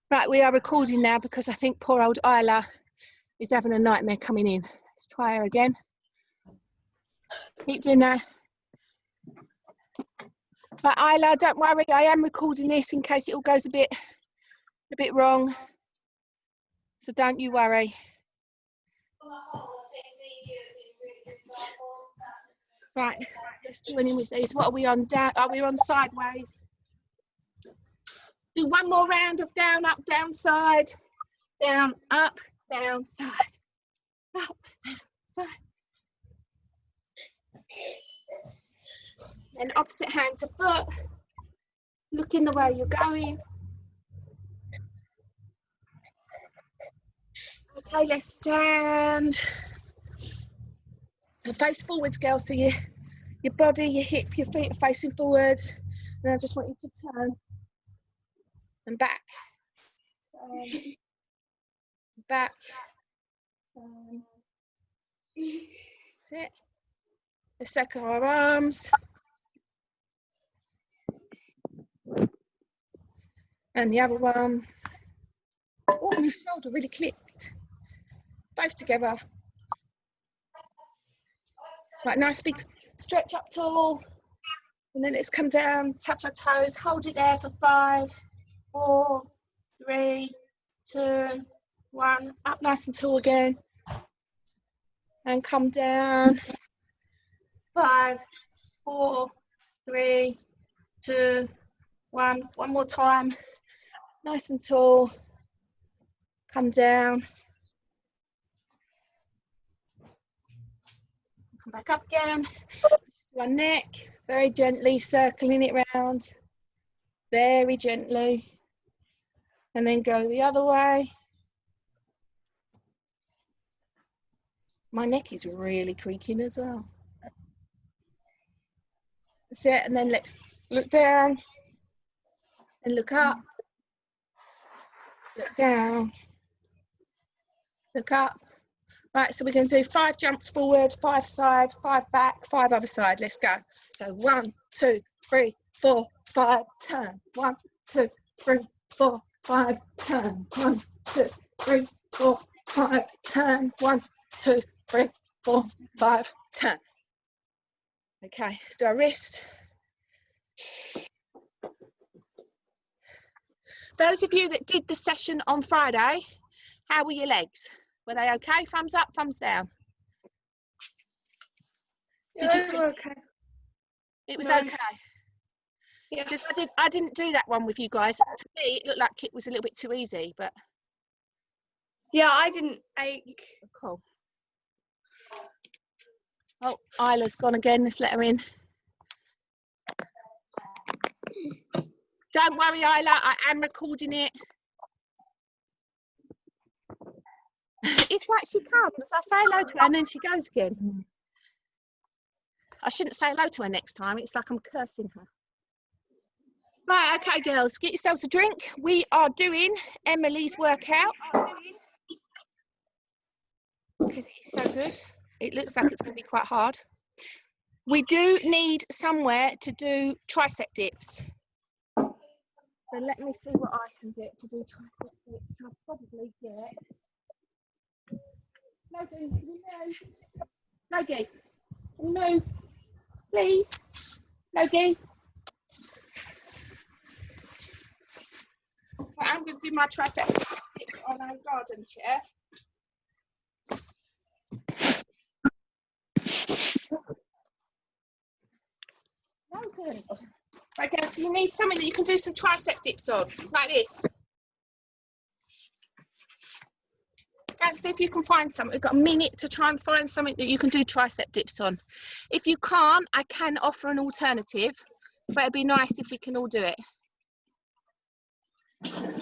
Right, we are recording now because I think poor old Isla is having a nightmare coming in. Let's try her again. Keep doing that. But Isla, don't worry, I am recording this in case it all goes a bit wrong. So don't you worry. Right, let's join in with these. What are we on? Down? Are we on sideways? Do one more round of down, up, down, side. Down, up, down, side. Up, down, side. And opposite hand to foot. Looking the way you're going. Okay, let's stand. So face forwards, girl. So your body, your hip, your feet are facing forwards. And I just want you to turn and back. Back. That's it. Let's circle our arms. And the other one. Oh, my shoulder really clicked. Both together. Right, nice big stretch up tall. And then let's come down, touch our toes, hold it there for 5, 4, 3, 2, 1. Up nice and tall again. And come down. 5, 4, 3, 2, 1. One more time. Nice and tall. Come down. Come back up again. To our neck. Very gently circling it round. Very gently. And then go the other way. My neck is really creaking as well. That's it. And then let's look down and look up. Look down. Look up. Right, so we're going to do 5 jumps forward, 5 side, 5 back, 5 other side. Let's go. So 1, 2, 3, 4, 5, turn. 1, 2, 3, 4, 5, turn. 1, 2, 3, 4, 5, turn. 1, 2, 3, 4, 5, turn. Okay, let's do our wrist. Those of you that did the session on Friday, how were your legs? Were they okay? Thumbs up, thumbs down. Did you? Okay. It was okay. Yeah. Because I didn't do that one with you guys. To me, it looked like it was a little bit too easy, but Yeah, I didn't ache. cool. Oh, Isla's gone again. Let's let her in. Don't worry, Isla. I am recording it. It's like she comes. I say hello to her and then she goes again. I shouldn't say hello to her next time. It's like I'm cursing her. Right, okay, girls, get yourselves a drink. We are doing Emily's workout because it's so good. It looks like it's going to be quite hard. We do need somewhere to do tricep dips. So let me see what I can get to do tricep dips. I'll probably get... Logan, can you move? Logan, can you move? Please? Logan? Right, I'm going to do my tricep dips on our garden chair. Logan. Right, guys, so you need something that you can do some tricep dips on, like this. Go see if you can find something. We've got a minute to try and find something that you can do tricep dips on. If you can't, I can offer an alternative, but it'd be nice if we can all do it.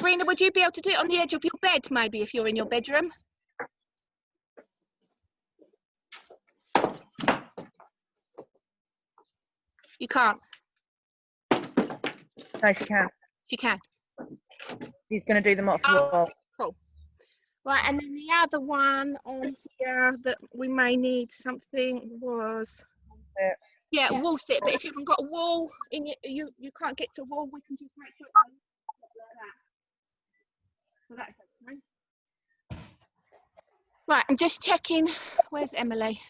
Rena, would you be able to do it on the edge of your bed, maybe, if you're in your bedroom? You can't? No, she can. She can. She's going to do them off the wall. Cool. Right, and then the other one on here that we may need something was... Yeah, a wall sit, but if you haven't got a wall, you can't get to a wall, we can just make sure it's like that. So that's okay. Right, I'm just checking. Where's Emily?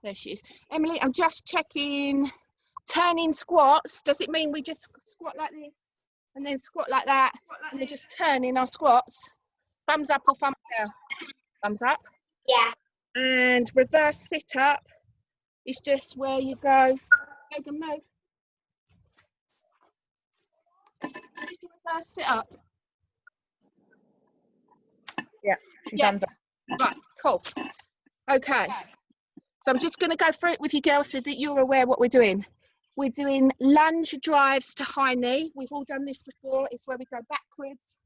There she is. Emily, I'm just checking turning squats. Does it mean we just squat like this and then squat like that and then just turn in our squats? Thumbs up or thumbs down? Thumbs up. Yeah. And reverse sit up is just where you go. Logan, move. Is the reverse sit up? She Yeah. thumbs up. Right, cool. Okay. So I'm just going to go through it with you girls so that you're aware what we're doing. We're doing lunge drives to high knee. We've all done this before. It's where we go backwards,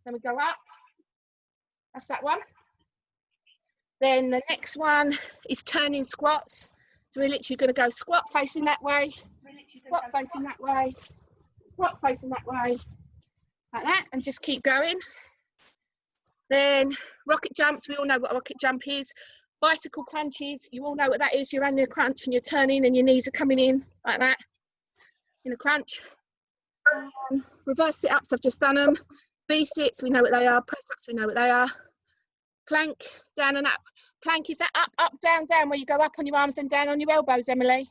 then we go up. That's that one. Then the next one is turning squats. So we're literally going to go squat facing that way, squat facing that way, squat facing that way, like that, and just keep going. Then rocket jumps, we all know what a rocket jump is. Bicycle crunches, you all know what that is. You're under a crunch and you're turning and your knees are coming in like that, in a crunch. Reverse sit-ups, I've just done them. V-sits, we know what they are. Press-ups, we know what they are. Plank, down and up. Plank, is that up, up, down, down, where you go up on your arms and down on your elbows, Emily?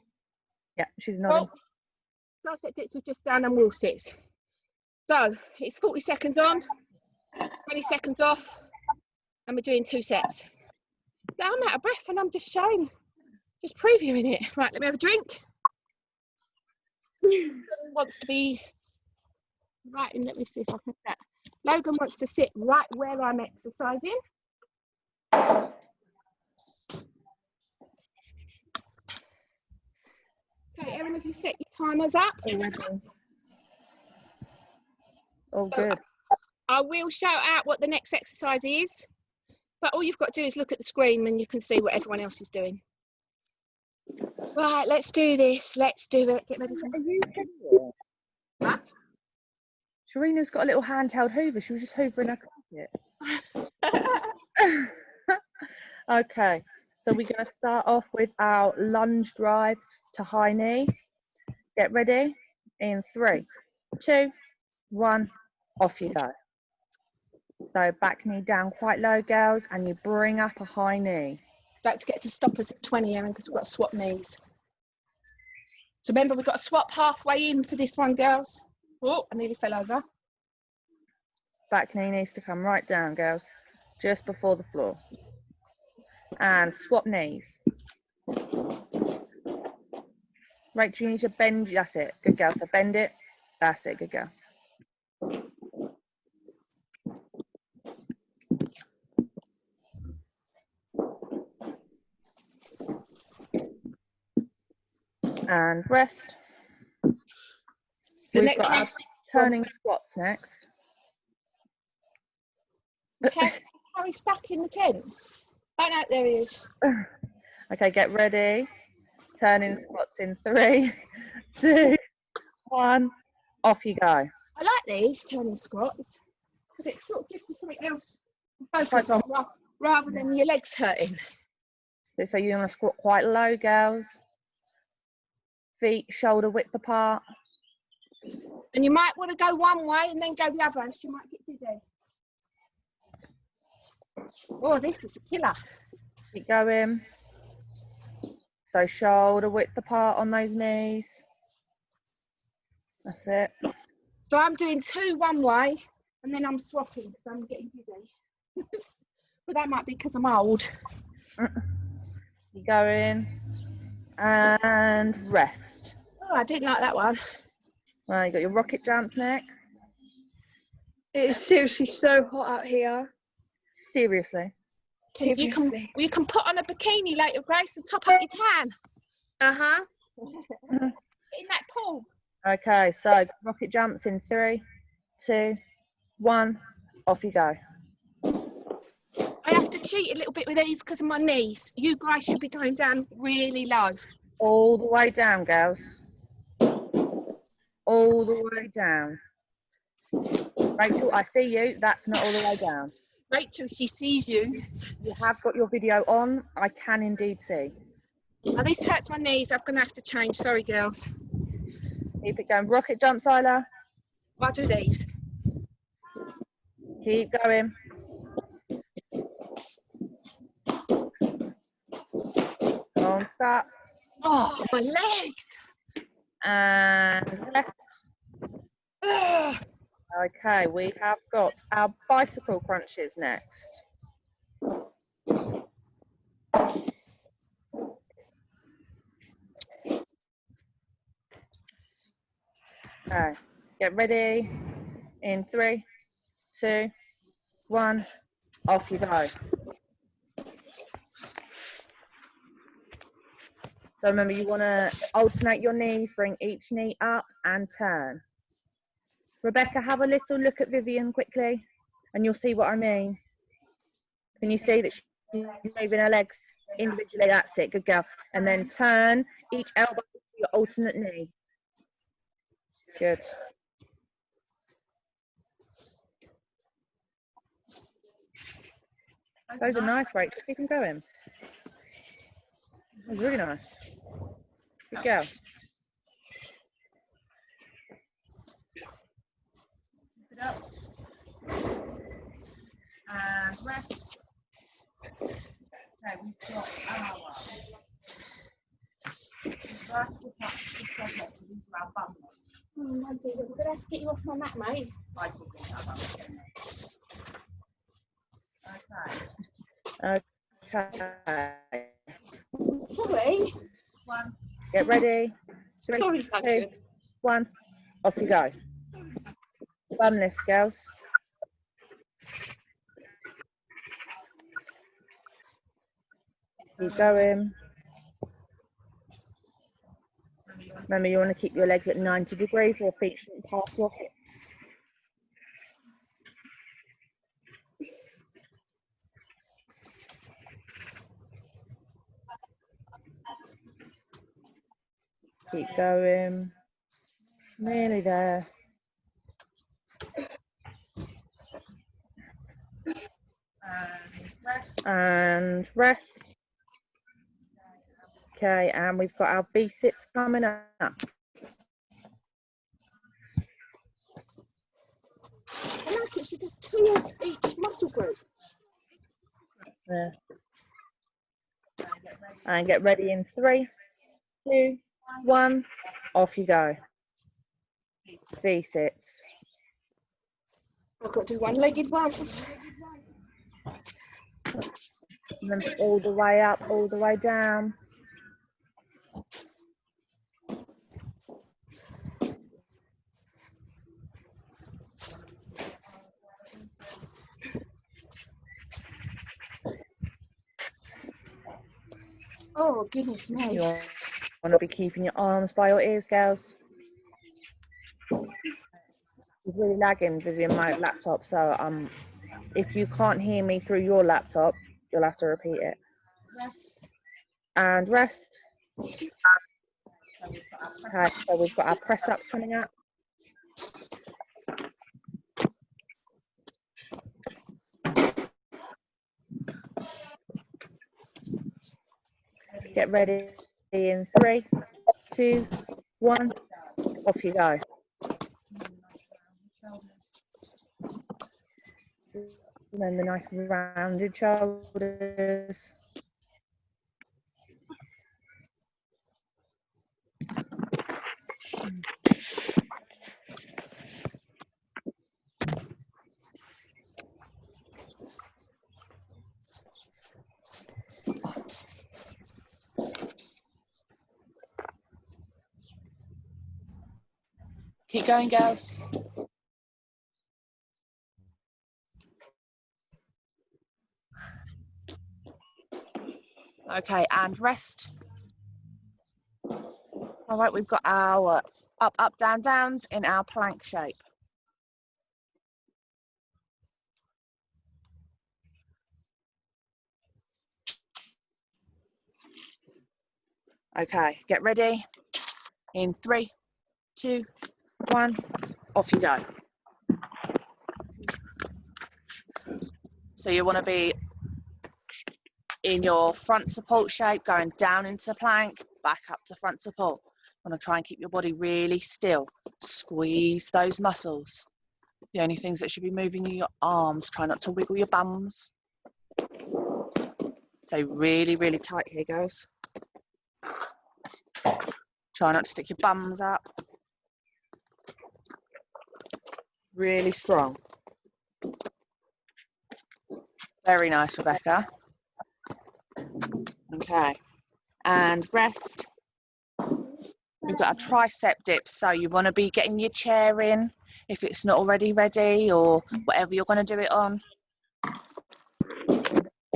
Yeah, she's nodding. Oh, tricep dips, we've just done, and wall sits. So it's 40 seconds on, 20 seconds off, and we're doing 2 sets. Yeah, I'm out of breath and I'm just showing, just previewing it. Right, let me have a drink. Logan wants to be right in, let me see if I can get that. Logan wants to sit right where I'm exercising. Okay, Erin, have you set your timers up? All good. I will shout out what the next exercise is, but all you've got to do is look at the screen and you can see what everyone else is doing. Right, let's do this. Let's do it. Get ready for it. Huh? Sharina's got a little handheld hoover. She was just hoovering her carpet. Okay, so we're going to start off with our lunge drives to high knee. Get ready. In 3, 2, 1, off you go. So back knee down quite low, girls, and you bring up a high knee. Don't forget to stop us at 20, Erin, because we've got to swap knees. So remember, we've got to swap halfway in for this one, girls. Oh, I nearly fell over. Back knee needs to come right down, girls, just before the floor. And swap knees. Rachel, you need to bend. That's it. Good girl. So bend it. That's it. Good girl. And rest. The We've next got our one. turning squats next. Okay, is Harry stuck in the tent? Oh no, there he is. Okay, get ready. Turning squats in 3, 2, 1. Off you go. I like these turning squats because it sort of gives you something else to focus on rather than your legs hurting. So you want to squat quite low, girls. Feet shoulder width apart. And you might want to go one way and then go the other, so you might get dizzy. Oh, this is a killer. Keep going. So shoulder width apart on those knees. That's it. So I'm doing 2 one way and then I'm swapping because I'm getting dizzy. But that might be because I'm old. Keep going. And rest. Oh, I didn't like that one. Right, you got your rocket jumps next. It is seriously so hot out here. Seriously. You can put on a bikini later, Grace, and top up your tan. Uh-huh. Get in that pool. Okay, so rocket jumps in 3, 2, 1. Off you go. I have to cheat a little bit with these because of my knees. You guys should be going down really low. All the way down, girls. All the way down. Rachel, I see you. That's not all the way down. Rachel, she sees you. You have got your video on. I can indeed see. Oh, this hurts my knees. I'm going to have to change. Sorry, girls. Keep it going. Rocket jumps, Isla. I'll do these. Keep going. Come on, stop. Oh, my legs. And rest. Ugh. Okay, we have got our bicycle crunches next. Okay, get ready. In 3, 2, 1, off you go. So remember, you want to alternate your knees, bring each knee up and turn. Rebecca, have a little look at Vivian quickly, and you'll see what I mean. Can you see that she's moving her legs individually? That's it, good girl. And then turn each elbow to your alternate knee. Good. Those are nice, Rachel. Keep them going. That was really nice. Good girl. Lift it up. And rest. Okay, we've got our versatile discovery to do for our bum. Oh my God, we're gonna have to get you off my mat, mate. I can do that. Okay. Sorry. One. Get ready. 3, Sorry, 2, Duncan. 1. Off you go. Bum lifts, girls. Keep going. Remember, you want to keep your legs at 90 degrees, or feet shouldn't pass your hips. Keep going. Nearly there. And rest. Okay, and we've got our B-sits coming up. I like it, she does 2 of each muscle group. There. And get ready in 3, 2, 1. Off you go. B-sits. I've got to do one-legged ones. And then all the way up, all the way down. Oh, goodness me. You want to be keeping your arms by your ears, girls. It's really lagging, Vivian, my laptop, so if you can't hear me through your laptop, you'll have to repeat it. Rest. And rest. Okay, so we've got our press-ups coming up. Get ready in 3, 2, 1. Off you go. And then the nice rounded shoulders. Keep going, girls. Okay, and rest. All right, we've got our up, up, down, downs in our plank shape. Okay, get ready. In 3, 2, 1, off you go. So you want to be in your front support shape, going down into plank, back up to front support. You want to try and keep your body really still. Squeeze those muscles. The only things that should be moving are your arms. Try not to wiggle your bums. So really, really tight here, girls. Try not to stick your bums up. Really strong. Very nice, Rebecca. Okay. And rest. We've got a tricep dip, so you want to be getting your chair in if it's not already ready, or whatever you're going to do it on.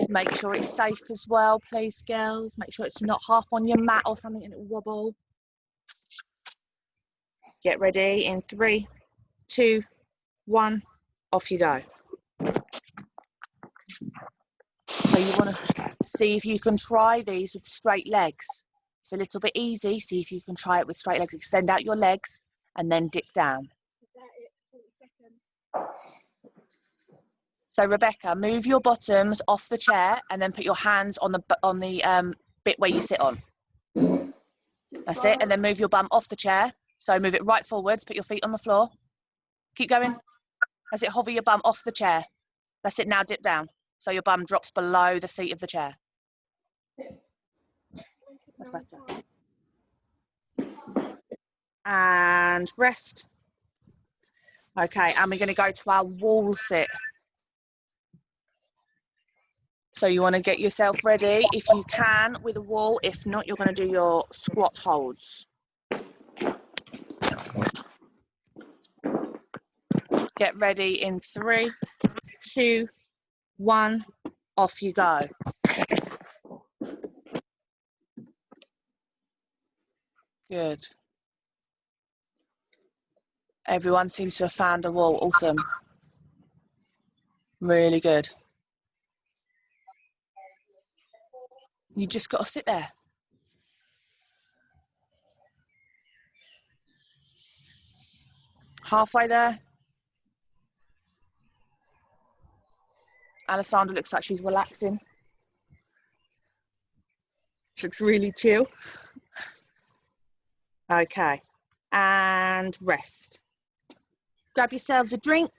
Make sure it's safe as well, please, girls. Make sure it's not half on your mat or something and it'll wobble. Get ready in 3, 2, 1, off you go. So you want to see if you can try these with straight legs. It's a little bit easy. See if you can try it with straight legs. Extend out your legs and then dip down. Is that it? 40 seconds. So Rebecca, move your bottoms off the chair and then put your hands on the bit where you sit on. That's it. And then move your bum off the chair. So move it right forwards. Put your feet on the floor. Keep going. That's it. Hover your bum off the chair. That's it. Now dip down. So your bum drops below the seat of the chair. That's better. And rest. Okay, and we're going to go to our wall sit. So you want to get yourself ready if you can with a wall. If not, you're going to do your squat holds. Get ready in 3, 2, 1, off you go. Good. Everyone seems to have found a wall. Awesome. Really good. You just got to sit there. Halfway there. Alessandra looks like she's relaxing. She looks really chill. Okay, and rest. Grab yourselves a drink.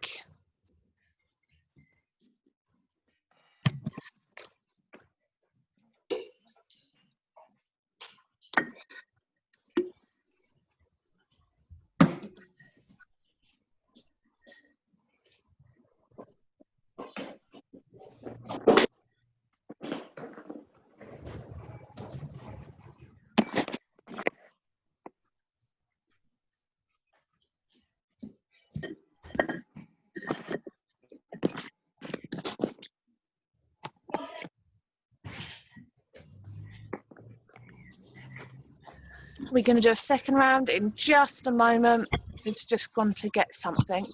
We're going to do a second round in just a moment. It's just gone to get something.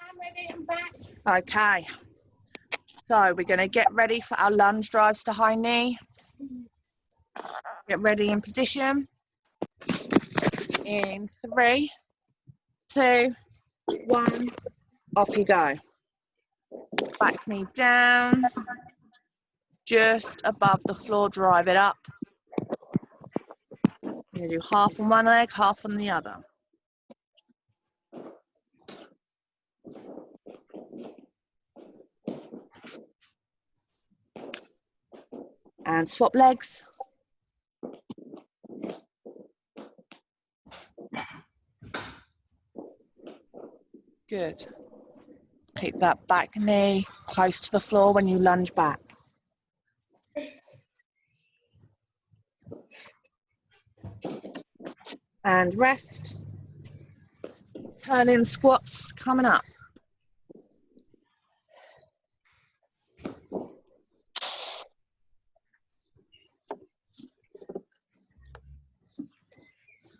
I'm ready, I'm back. Okay, so we're going to get ready for our lunge drives to high knee. Get ready in position. In 3, 2, 1, off you go. Back knee down, just above the floor, drive it up. You're going to do half on one leg, half on the other. And swap legs. Good. Keep that back knee close to the floor when you lunge back. And rest. Turn in squats coming up.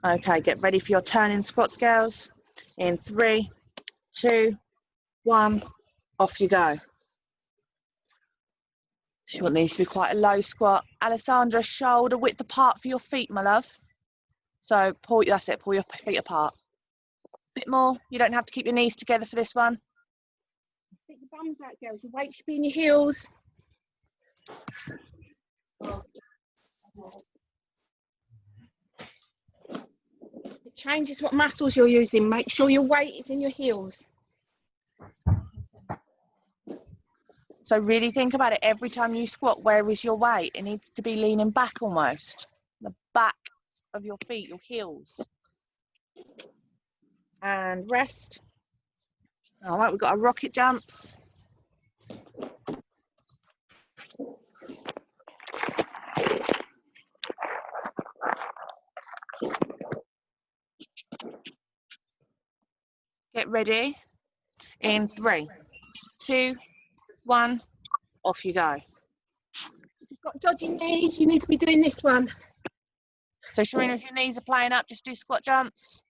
Okay, get ready for your turn-in squats, girls. In 3, 2, 1, off you go. So you want these to be quite a low squat. Alessandra, shoulder width apart for your feet, my love. So pull, that's it, pull your feet apart. A bit more, you don't have to keep your knees together for this one. Stick your bums out, girls. Your weight should be in your heels. Your Changes what muscles you're using. Make sure your weight is in your heels. So really think about it. Every time you squat, where is your weight? It needs to be leaning back almost. The back of your feet, your heels. And rest. All right, we've got our rocket jumps. Get ready. In 3, 2, 1, off you go. You've got dodgy knees, you need to be doing this one. So Sharina, if your knees are playing up, just do squat jumps.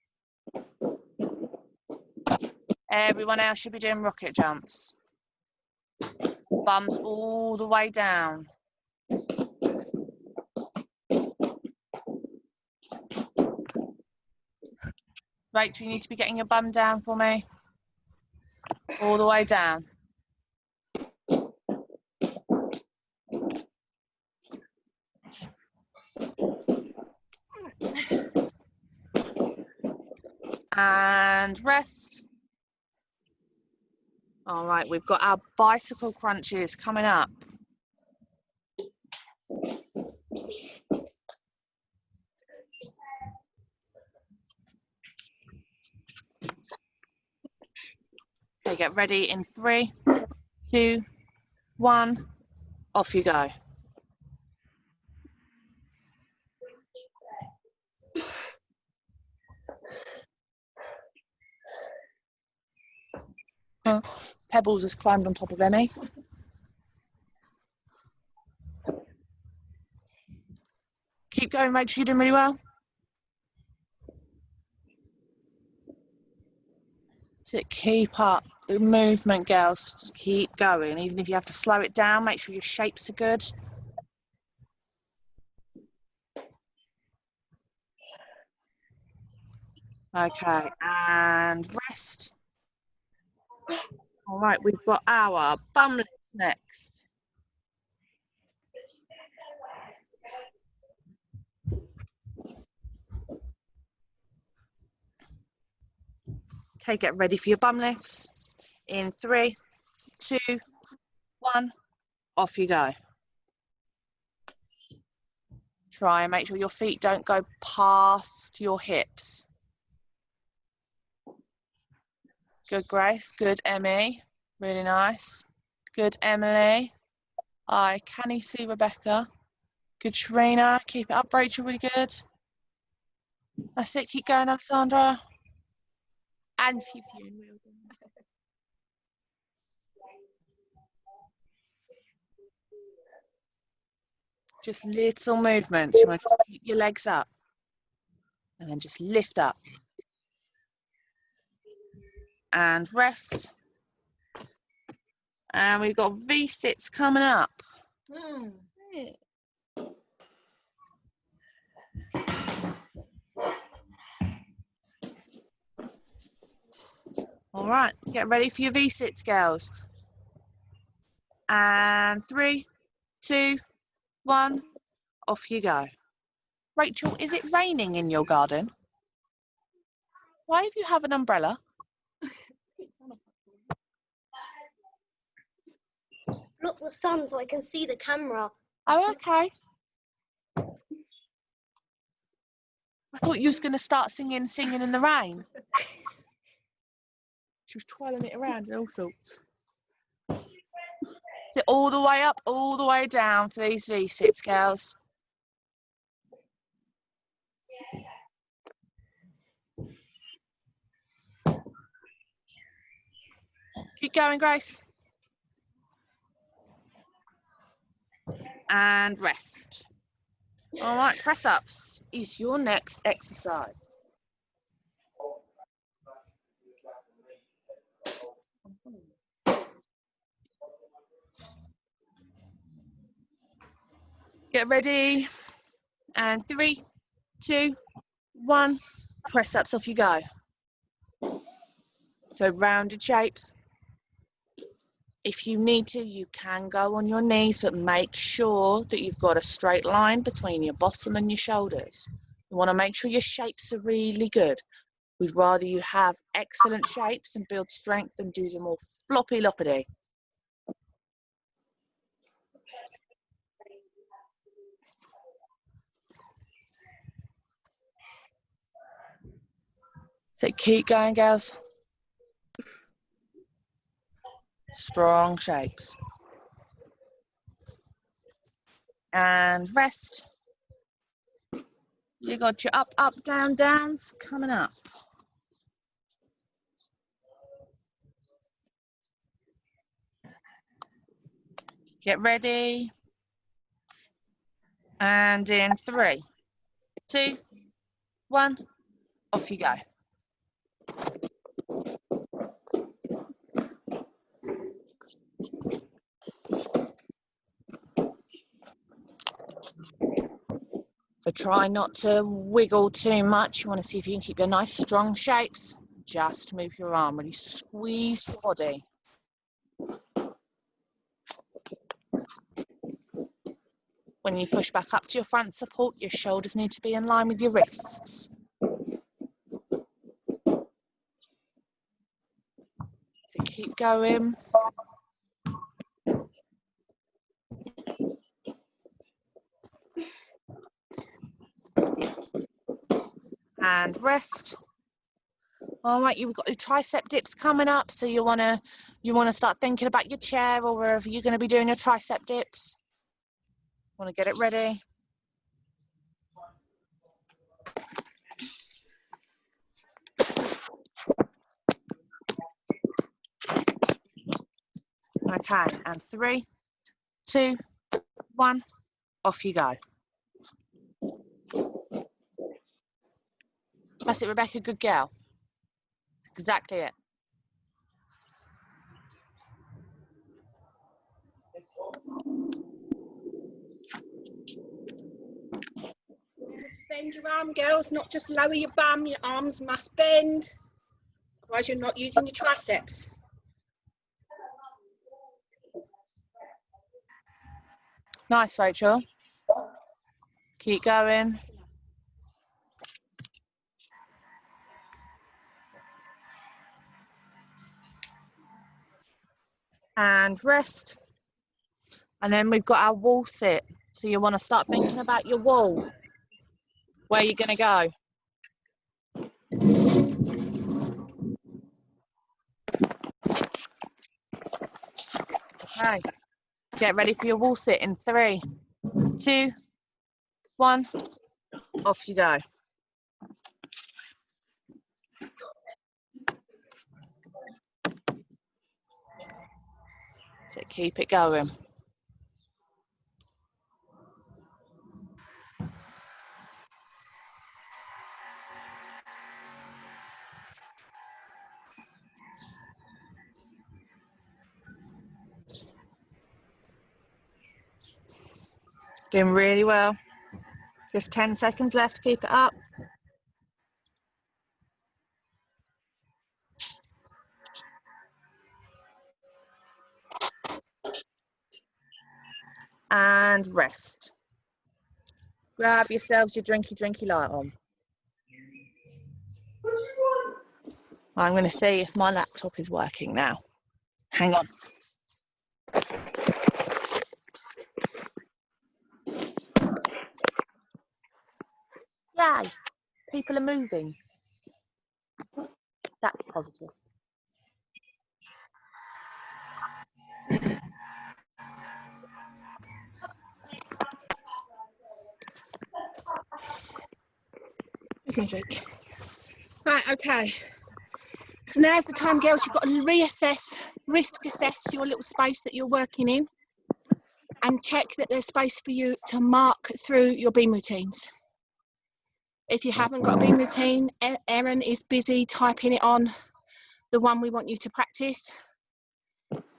Everyone else should be doing rocket jumps. Bums all the way down. Rachel, you need to be getting your bum down for me. All the way down. And rest. All right, we've got our bicycle crunches coming up. Okay, get ready in 3, 2, 1, off you go. Pebbles has climbed on top of Emmy. Keep going, Rachel, you're doing really well. So keep up the movement, girls. Just keep going. Even if you have to slow it down, make sure your shapes are good. Okay, and rest. All right, we've got our bum lifts next. Okay, get ready for your bum lifts. In 3, 2, 1, off you go. Try and make sure your feet don't go past your hips. Good, Grace. Good, Emmy. Really nice. Good, Emily. Can you see Rebecca? Good, Sharina. Keep it up, Rachel. Really good. That's it. Keep going, Alexandra. And Pew Pew. Just little movements. You want to keep your legs up. And then just lift up. And rest. And we've got V-sits coming up. Yeah. All right, get ready for your V-sits, girls. And 3, 2, 1, off you go. Rachel, is it raining in your garden? Why do you have an umbrella? Look the sun so I can see the camera. Oh, okay. I thought you was going to start singing in the rain. She was twirling it around and all sorts. So all the way up, all the way down for these V-sits, girls. Keep going, Grace. And rest. All right, press ups is your next exercise. Get ready. And 3, 2, 1, press ups, off you go. So rounded shapes. If you need to, you can go on your knees, but make sure that you've got a straight line between your bottom and your shoulders. You want to make sure your shapes are really good. We'd rather you have excellent shapes and build strength than do them all floppy loppity. So keep going, girls. Strong shapes. And rest. You got your up, up, down, downs coming up. Get ready. And in 3, 2, 1, off you go. So try not to wiggle too much. You want to see if you can keep your nice strong shapes. Just move your arm, really squeeze your body. When you push back up to your front support, your shoulders need to be in line with your wrists. So keep going. And rest. All right, you've got your tricep dips coming up, so you wanna start thinking about your chair or wherever you're gonna be doing your tricep dips. Want to get it ready. Okay, and 3, 2, 1, off you go. That's it, Rebecca, good girl. Exactly it. Bend your arm, girls, not just lower your bum. Your arms must bend, otherwise you're not using your triceps. Nice, Rachel. Keep going. And rest. And then we've got our wall sit. So you want to start thinking about your wall. Where you're going to go. Okay. Get ready for your wall sit in 3, 2, 1. Off you go. So keep it going. Doing really well. Just 10 seconds left. Keep it up. And rest. Grab yourselves your drinky light on. I'm going to see if my laptop is working now. Hang on. Yay! People are moving. That's positive. Here's my drink. Right, okay. So now's the time, girls, you've got to risk assess your little space that you're working in and check that there's space for you to mark through your beam routines. If you haven't got a beam routine, Erin is busy typing it on the one we want you to practice.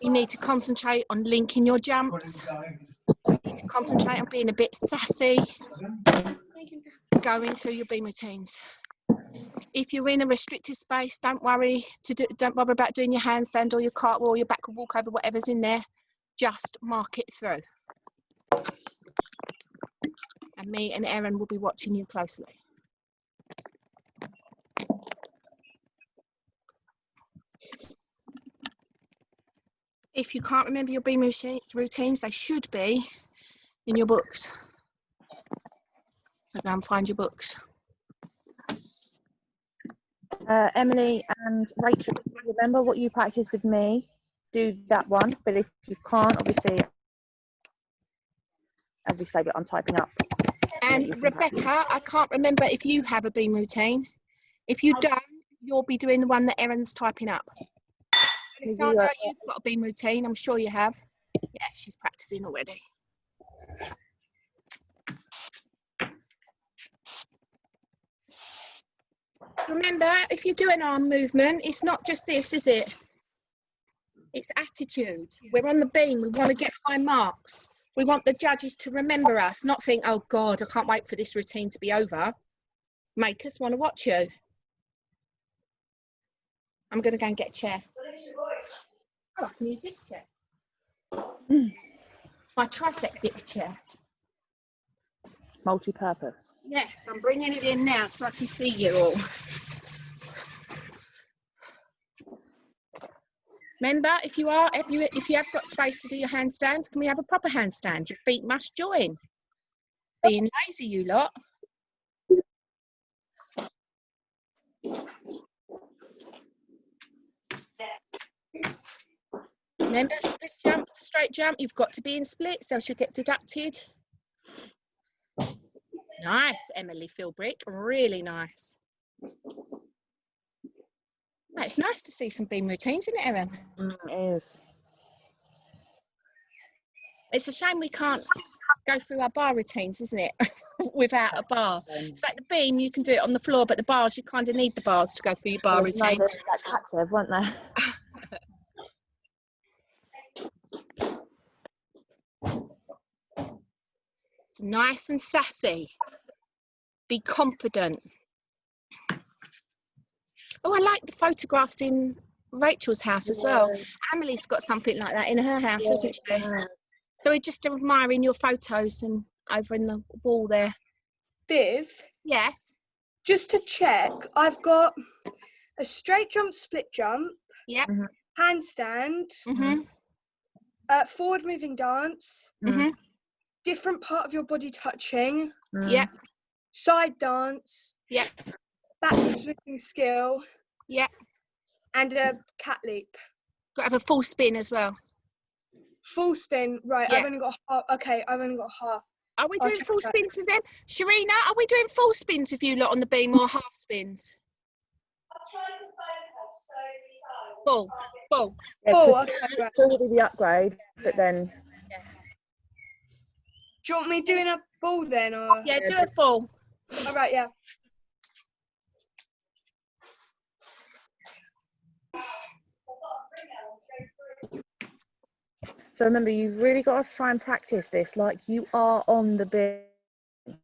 You need to concentrate on linking your jumps. You need to concentrate on being a bit sassy, going through your beam routines. If you're in a restricted space, don't worry about doing your handstand or your cartwheel or your backward walkover, whatever's in there. Just mark it through. And me and Erin will be watching you closely. if you can't remember your beam routines, they should be in your books. So go and find your books. Emily and Rachel, if you remember what you practiced with me, do that one. But if you can't, obviously, as we say, but I'm typing up. And Rebecca, I can't remember if you have a beam routine. If you don't, you'll be doing the one that Erin's typing up. Alessandra, you've got a beam routine. I'm sure you have. Yeah, she's practicing already. Remember, if you do an arm movement, it's not just this, is it? It's attitude. We're on the beam. We want to get high marks. We want the judges to remember us, not think, oh God, I can't wait for this routine to be over. Make us want to watch you. I'm going to go and get a chair. Oh, I can use this chair. My tricep dip chair. Multi-purpose. Yes, I'm bringing it in now so I can see you all. Remember, if you have got space to do your handstand, can we have a proper handstand? Your feet must join. Being lazy, you lot. Remember, split jump, straight jump, you've got to be in splits, else you'll get deducted. Nice, Emily Philbrick, really nice. Oh, it's nice to see some beam routines, isn't it, Erin? It is. It's a shame we can't go through our bar routines, isn't it? Without a bar. It's like the beam, you can do it on the floor, but the bars, you kind of need the bars to go through your bar routine. That's active, weren't they? It's nice and sassy. Be confident. Oh, I like the photographs in Rachel's house as well. Emily's got something like that in her house, hasn't she? So we're just admiring your photos and over in the wall there. Viv, Yes. just to check, I've got a straight jump, split jump, Yep. handstand, forward moving dance, different part of your body touching, Yep. side dance, Yep. backwards moving skill, Yep. and a cat leap. Got to have a full spin as well. Full spin, right? Yeah. I've only got half. Okay, I've only got half. Are we I'll doing check full that. spins with them? Sharina, are we doing full spins with you lot on the beam or half spins? Full. Full. Yeah, Oh, 'cause okay, right. full will be the upgrade, but then Do you want me doing a full then, or? Yeah, do a full. All right, yeah. so remember, you've really got to try and practice this like you are on the beam.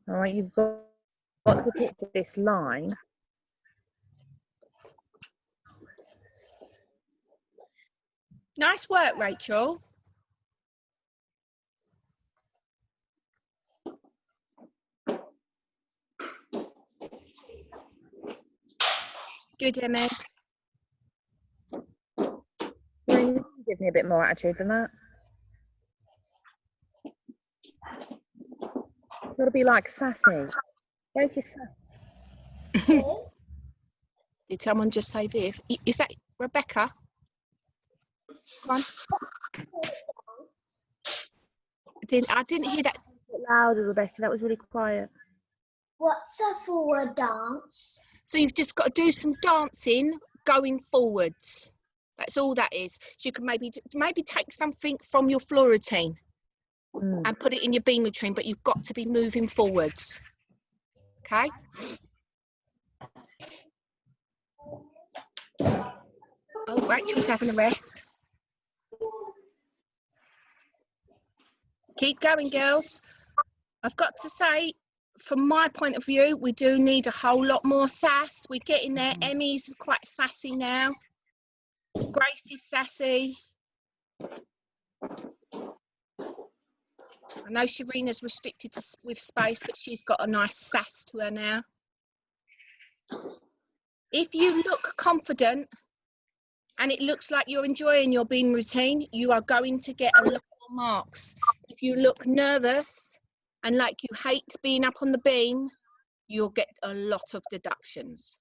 All right, you've got to pick this line. Nice work, Rachel. Good, Emma. You give me a bit more attitude than that. You've got to be like sassy. Where's your sass? Did someone just say Viv? Is that Rebecca? Come on. I didn't hear that. A bit louder, Rebecca. That was really quiet. What's a forward dance? So you've just got to do some dancing going forwards. That's all that is. So you can maybe take something from your floor routine and put it in your beam routine, but you've got to be moving forwards. Okay? Oh, Rachel's having a rest. Keep going, girls. I've got to say, from my point of view, we do need a whole lot more sass. We're getting there. Emmy's quite sassy now. Grace is sassy. I know Sharina's restricted with space, but she's got a nice sass to her now. If you look confident, and it looks like you're enjoying your beam routine, you are going to get a lot more marks. If you look nervous and like you hate being up on the beam, you'll get a lot of deductions.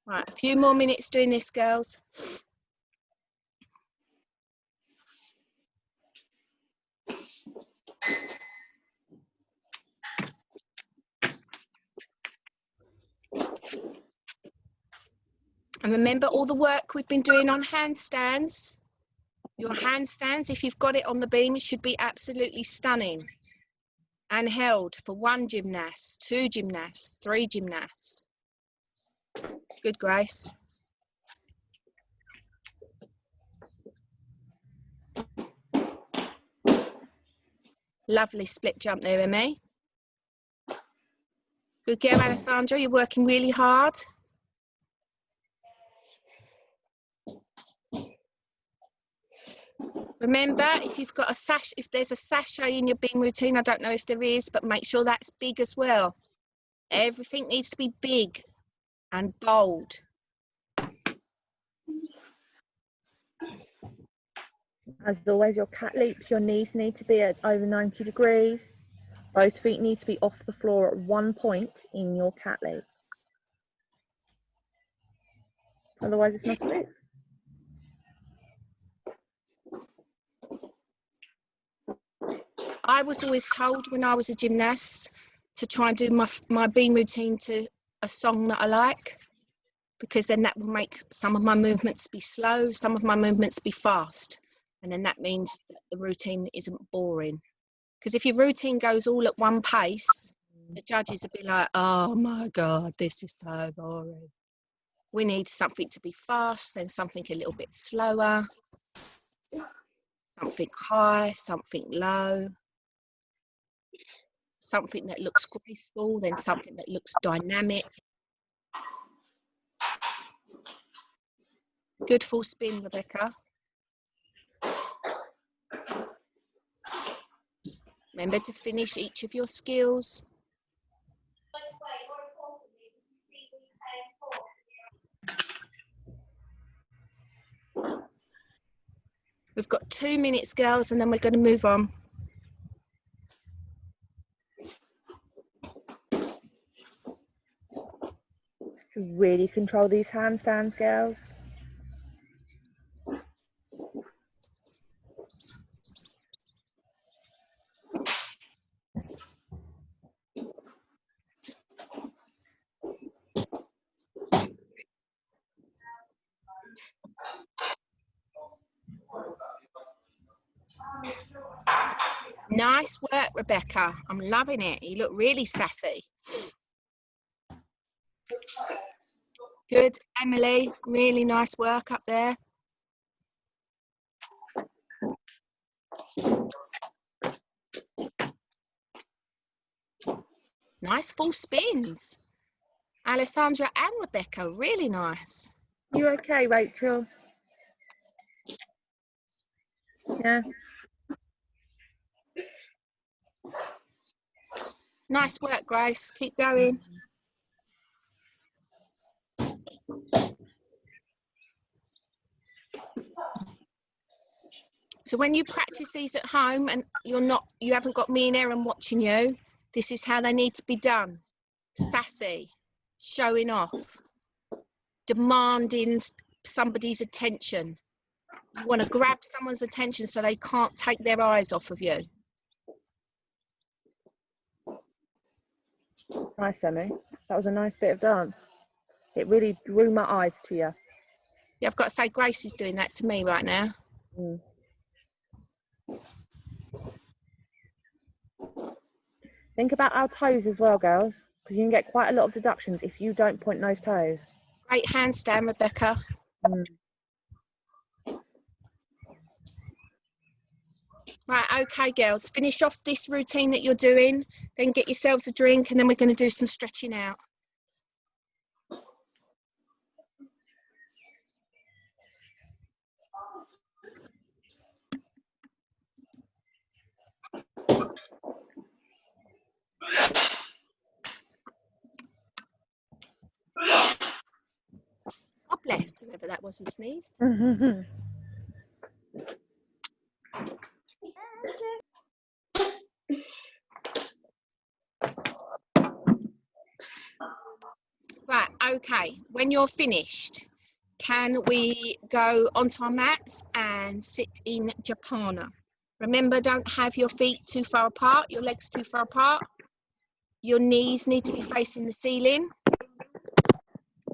Right, a few more minutes doing this, girls. And remember all the work we've been doing on handstands. Your handstands, if you've got it on the beam, it should be absolutely stunning. And held for 1 gymnast, 2 gymnasts, 3 gymnasts. Good, Grace. Lovely split jump there, Emmy. Good girl, Alessandra, you're working really hard. Remember, if you've got a sash, if there's a sachet in your beam routine, I don't know if there is, but make sure that's big as well. Everything needs to be big and bold. As always, your cat leaps, your knees need to be at over 90 degrees. Both feet need to be off the floor at one point in your cat leap. Otherwise, it's not a loop. I was always told when I was a gymnast to try and do my beam routine to a song that I like, because then that will make some of my movements be slow, some of my movements be fast. And then that means that the routine isn't boring. Because if your routine goes all at one pace, the judges will be like, oh my God, this is so boring. We need something to be fast, then something a little bit slower, something high, something low, something that looks graceful, then something that looks dynamic. Good full spin, Rebecca. Remember to finish each of your skills. We've got 2 minutes, girls, and then we're going to move on. Really control these handstands, girls. Nice work, Rebecca. I'm loving it. You look really sassy. Good, Emily. Really nice work up there. Nice full spins. Alessandra and Rebecca, really nice. You okay, Rachel? Yeah. Nice work, Grace. Keep going. So when you practice these at home and you haven't got me and Erin watching you, this is how they need to be done. Sassy, showing off, demanding somebody's attention. You want to grab someone's attention so they can't take their eyes off of you. Nice, Emmy. That was a nice bit of dance. It really drew my eyes to you. Yeah, I've got to say, Grace is doing that to me right now. Mm. Think about our toes as well, girls, because you can get quite a lot of deductions if you don't point those toes. Great handstand, Rebecca. Mm. Right, okay, girls, finish off this routine that you're doing, then get yourselves a drink, and then we're going to do some stretching out. bless whoever that was who sneezed. Right, okay. When you're finished, can we go onto our mats and sit in Japana? Remember, don't have your feet too far apart, your legs too far apart. Your knees need to be facing the ceiling.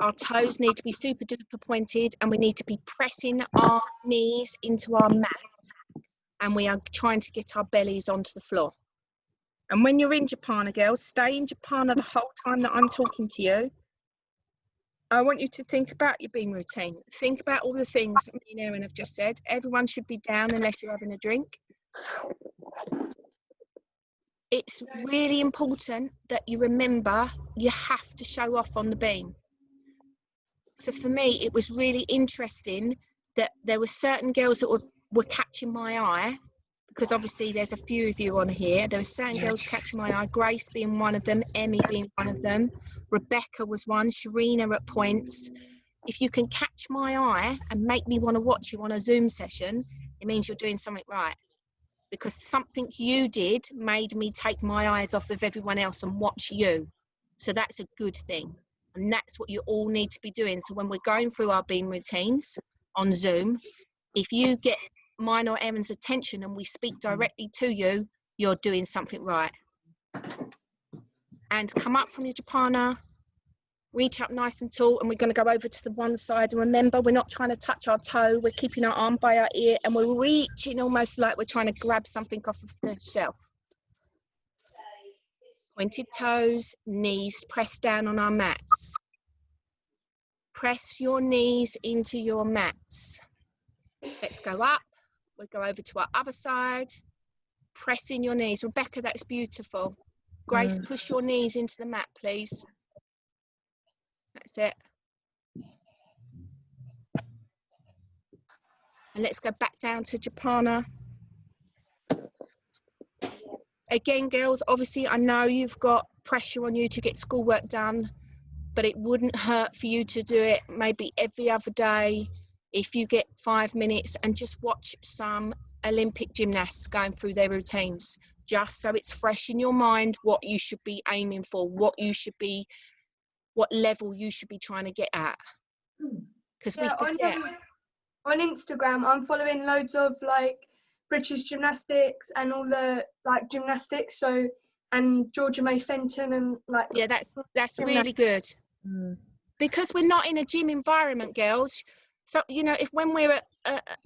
Our toes need to be super duper pointed, and we need to be pressing our knees into our mat. And we are trying to get our bellies onto the floor. And when you're in Japana, girls, stay in Japana the whole time that I'm talking to you. I want you to think about your beam routine. Think about all the things that me and Erin have just said. Everyone should be down unless you're having a drink. It's really important that you remember you have to show off on the beam. So for me, it was really interesting that there were certain girls that were catching my eye, because obviously there's a few of you on here. There were certain girls catching my eye, Grace being one of them, Emmy being one of them, Rebecca was one, Sharina at points. If you can catch my eye and make me want to watch you on a Zoom session, it means you're doing something right. Because something you did made me take my eyes off of everyone else and watch you. So that's a good thing. And that's what you all need to be doing. So when we're going through our beam routines on Zoom, if you get mine or Erin's attention and we speak directly to you, you're doing something right. And come up from your Japana, reach up nice and tall, and we're going to go over to the one side. And remember, we're not trying to touch our toe, we're keeping our arm by our ear, and we're reaching almost like we're trying to grab something off of the shelf. Pointed toes, knees pressed down on our mats. Press your knees into your mats. Let's go up. We'll go over to our other side. Pressing your knees. Rebecca, that's beautiful. Grace, push your knees into the mat, please. That's it. And let's go back down to Japana. Again, girls, obviously, I know you've got pressure on you to get schoolwork done, but it wouldn't hurt for you to do it maybe every other day if you get 5 minutes and just watch some Olympic gymnasts going through their routines, just so it's fresh in your mind what you should be aiming for, what level you should be trying to get at. Because we forget. On Instagram, I'm following loads of like British gymnastics and all the like gymnastics. So, and Georgia May Fenton and like. Yeah, that's really good. Because we're not in a gym environment, girls. So, you know, if when we're at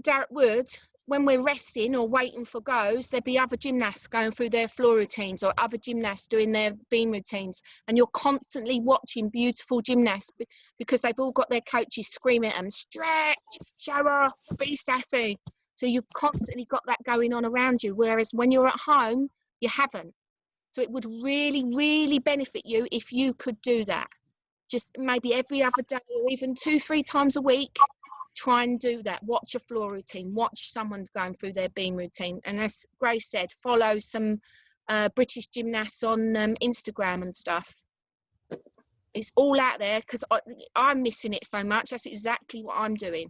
Darrett Wood, when we're resting or waiting for goes, there'd be other gymnasts going through their floor routines or other gymnasts doing their beam routines. And you're constantly watching beautiful gymnasts because they've all got their coaches screaming at them, stretch, show off, be sassy. So you've constantly got that going on around you. Whereas when you're at home, you haven't. So it would really, really benefit you if you could do that. Just maybe every other day or even 2-3 times a week. Try and do that. Watch a floor routine. Watch someone going through their beam routine. And as Grace said, follow some British gymnasts on Instagram and stuff. It's all out there because I'm missing it so much. That's exactly what I'm doing.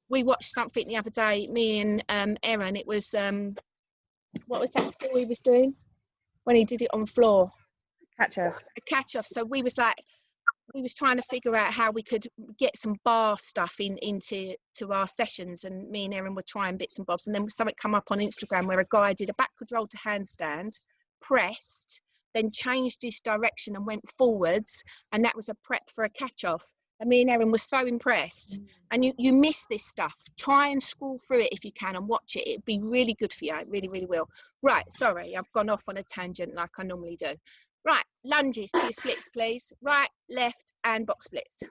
We watched something the other day, me and Erin. It was, what was that skill he was doing when he did it on floor? Catch off. A catch off. So we was trying to figure out how we could get some bar stuff into our sessions, and me and Erin were trying bits and bobs, and then something come up on Instagram where a guy did a backward roll to handstand, pressed, then changed his direction and went forwards, and that was a prep for a catch off. And me and Erin were so impressed. And you miss this stuff. Try and scroll through it if you can and watch it. It'd be really good for you. It really, really will. Right, sorry, I've gone off on a tangent like I normally do. Right, lunges for your splits, please. Right, left, and box splits.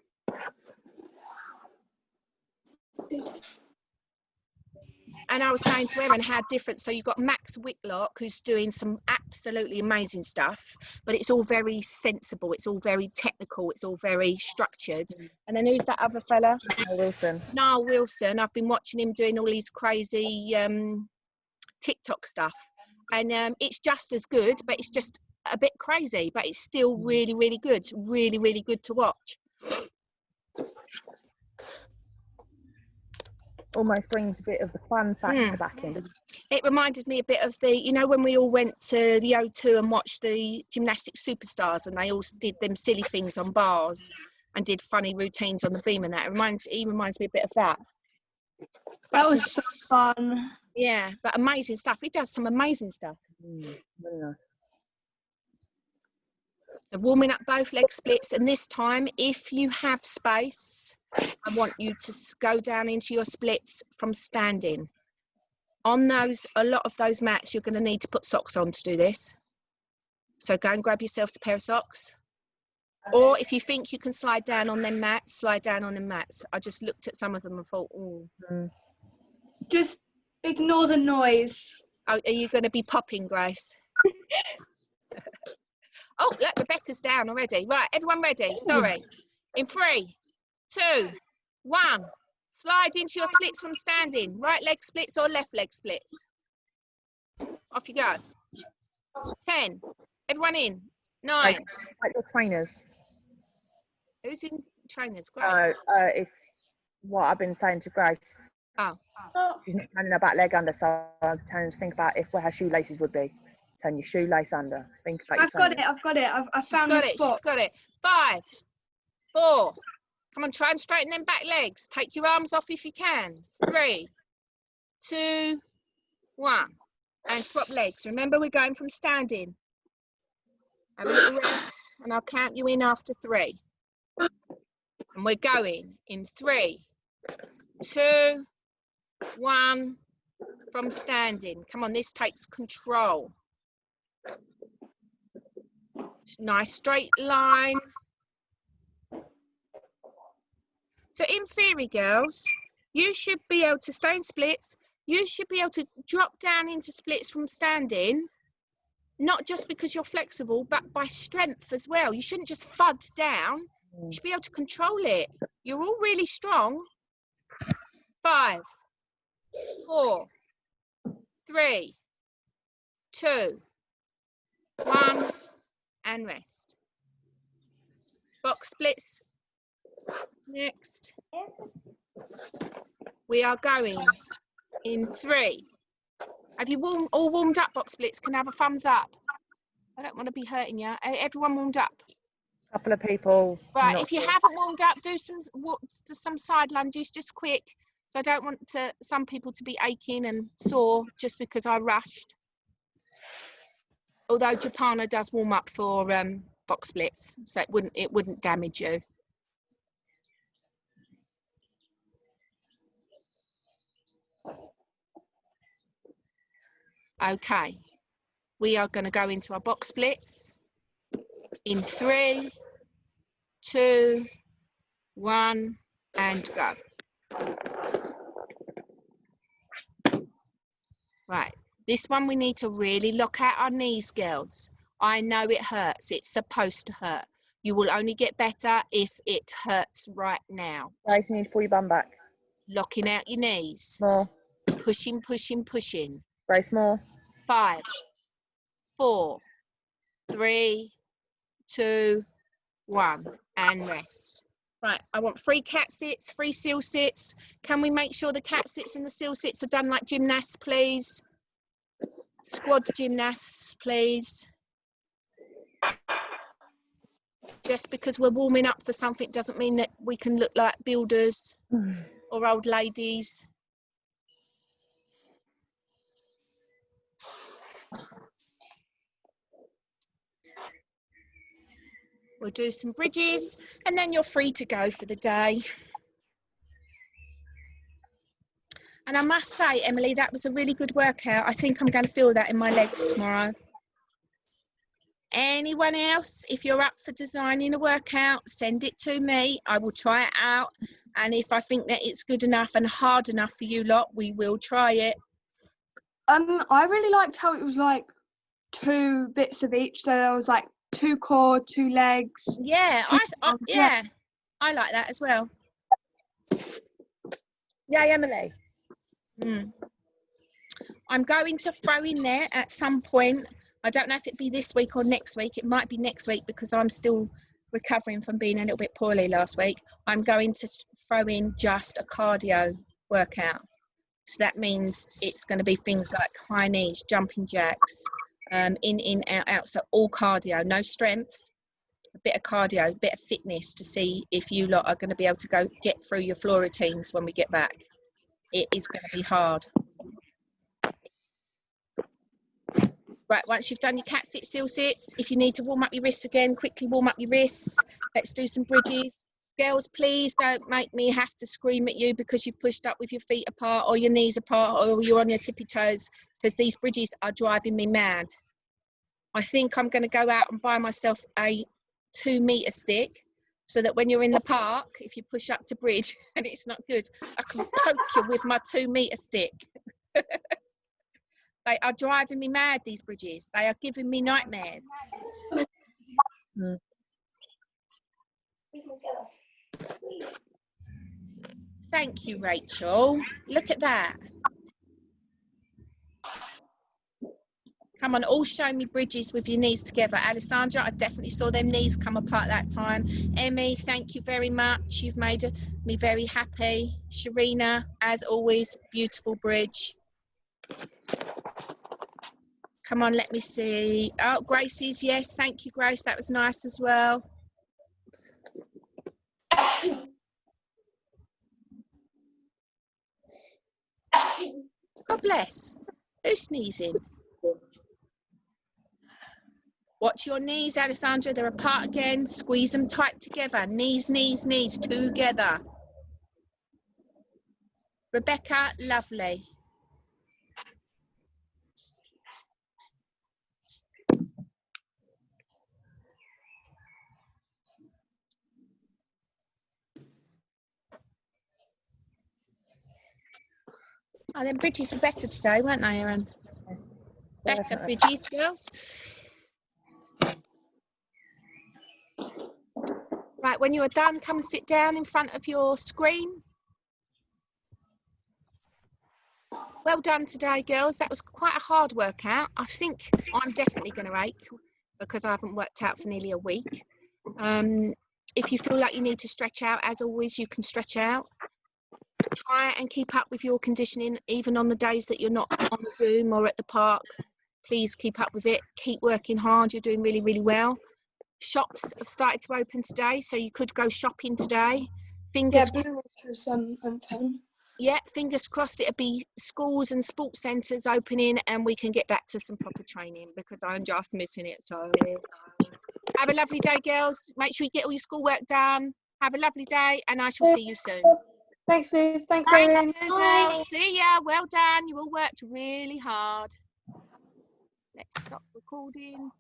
And I was saying to Erin how different. So you've got Max Whitlock, who's doing some absolutely amazing stuff, but it's all very sensible. It's all very technical. It's all very structured. And then who's that other fella? Niall Wilson. Niall Wilson. I've been watching him doing all these crazy TikTok stuff. And it's just as good, but it's just a bit crazy, but it's still really, really good. Really, really good to watch. almost brings a bit of the fun factor back in. doesn't It reminded me a bit of the, you know, when we all went to the O2 and watched the gymnastic superstars and they all did them silly things on bars and did funny routines on the beam and that. He reminds me a bit of that. That was so fun. Yeah, but amazing stuff. He does some amazing stuff. Really nice. So warming up both leg splits, and this time, if you have space, I want you to go down into your splits from standing. On those, a lot of those mats, you're going to need to put socks on to do this. So go and grab yourselves a pair of socks. Or if you think you can slide down on them mats, slide down on them mats. I just looked at some of them and thought, oh. Just ignore the noise. Oh, are you going to be popping, Grace? Oh, look, Rebecca's down already. Right, everyone ready? Sorry. In 3, 2, 1. Slide into your splits from standing. Right leg splits or left leg splits. Off you go. 10. Everyone in. 9. Like your trainers. Who's in trainers? Grace? It's what I've been saying to Grace. Oh. She's not turning her back leg under, so I'm trying to think about where her shoelaces would be. Turn your shoelace under. Think about I've got it. I've found the spot. She's got it. 5, 4. Come on, try and straighten them back legs. Take your arms off if you can. 3, 2, 1. And swap legs. Remember, we're going from standing. Have a little rest, and I'll count you in after 3. And we're going in 3, 2, 1. From standing. Come on, this takes control. Nice straight line. So in theory, girls, you should be able to stay in splits. You should be able to drop down into splits from standing, not just because you're flexible, but by strength as well. You shouldn't just fud down. You should be able to control it. You're all really strong. 5, 4, 3, 2, 1, and rest. Box splits. Next. We are going in 3. Have you all warmed up, box splits? Can I have a thumbs up? I don't want to be hurting you. Everyone warmed up? A couple of people. Right, if you haven't warmed up, do some side lunges just quick. So I don't want some people to be aching and sore just because I rushed. Although Japana does warm up for box splits, so it wouldn't damage you. Okay, we are going to go into our box splits in 3, 2, 1, and go. Right, this one we need to really lock out our knees, girls. I know it hurts. It's supposed to hurt. You will only get better if it hurts right now. Grace, you need to pull your bum back. Locking out your knees. More. Pushing, pushing, pushing. Grace, more. 5, 4, 3, 2, 1, and rest. Right, I want 3 cat sits, 3 seal sits. Can we make sure the cat sits and the seal sits are done like gymnasts, please? Squad gymnasts, please. Just because we're warming up for something doesn't mean that we can look like builders or old ladies. We'll do some bridges and then you're free to go for the day. And I must say, Emily, that was a really good workout. I think I'm going to feel that in my legs tomorrow. Anyone else, if you're up for designing a workout, send it to me. I will try it out. And if I think that it's good enough and hard enough for you lot, we will try it. I really liked how it was like 2 bits of each. So there was like 2 core, 2 legs. Yeah, I like that as well. Yay, Emily. I'm going to throw in there at some point. I don't know if it'd be this week or next week. It might be next week because I'm still recovering from being a little bit poorly last week. I'm going to throw in just a cardio workout. So that means it's going to be things like high knees, jumping jacks, in, out, out. So all cardio, no strength, a bit of cardio, a bit of fitness to see if you lot are going to be able to go get through your floor routines when we get back. It is going to be hard. Right, once you've done your cat sit, seal sits, if you need to warm up your wrists again, quickly warm up your wrists. Let's do some bridges. Girls, please don't make me have to scream at you because you've pushed up with your feet apart or your knees apart or you're on your tippy toes, because these bridges are driving me mad. I think I'm going to go out and buy myself a 2-meter stick so that when you're in the park, if you push up to bridge and it's not good, I can poke you with my 2-meter stick. They are driving me mad, these bridges. They are giving me nightmares. Thank you, Rachel. Look at that. Come on, all show me bridges with your knees together. Alessandra, I definitely saw them knees come apart that time. Emmy, thank you very much. You've made me very happy. Sharina, as always, beautiful bridge. Come on, let me see. Oh, Gracie's, yes. Thank you, Grace. That was nice as well. God bless. Who's sneezing? Watch your knees, Alessandra. They're apart again. Squeeze them tight together. Knees, knees, knees together. Rebecca, lovely. Oh, them bridges were better today, weren't they, Erin? Better bridges, girls. Right, when you are done, come and sit down in front of your screen. Well done today, girls. That was quite a hard workout. I think I'm definitely going to ache because I haven't worked out for nearly a week. If you feel like you need to stretch out, as always, you can stretch out. Try and keep up with your conditioning, even on the days that you're not on Zoom or at the park. Please keep up with it. Keep working hard. You're doing really, really well. Shops have started to open today, so you could go shopping today. Fingers Yeah, Blue Water's open. Yeah, fingers crossed it'll be schools and sports centres opening and we can get back to some proper training because I'm just missing it. So have a lovely day, girls. Make sure you get all your schoolwork done. Have a lovely day and I shall see you soon. Thanks, Viv. Thanks, Thank Erin. you, girls. See ya. Well done. You all worked really hard. Let's stop recording.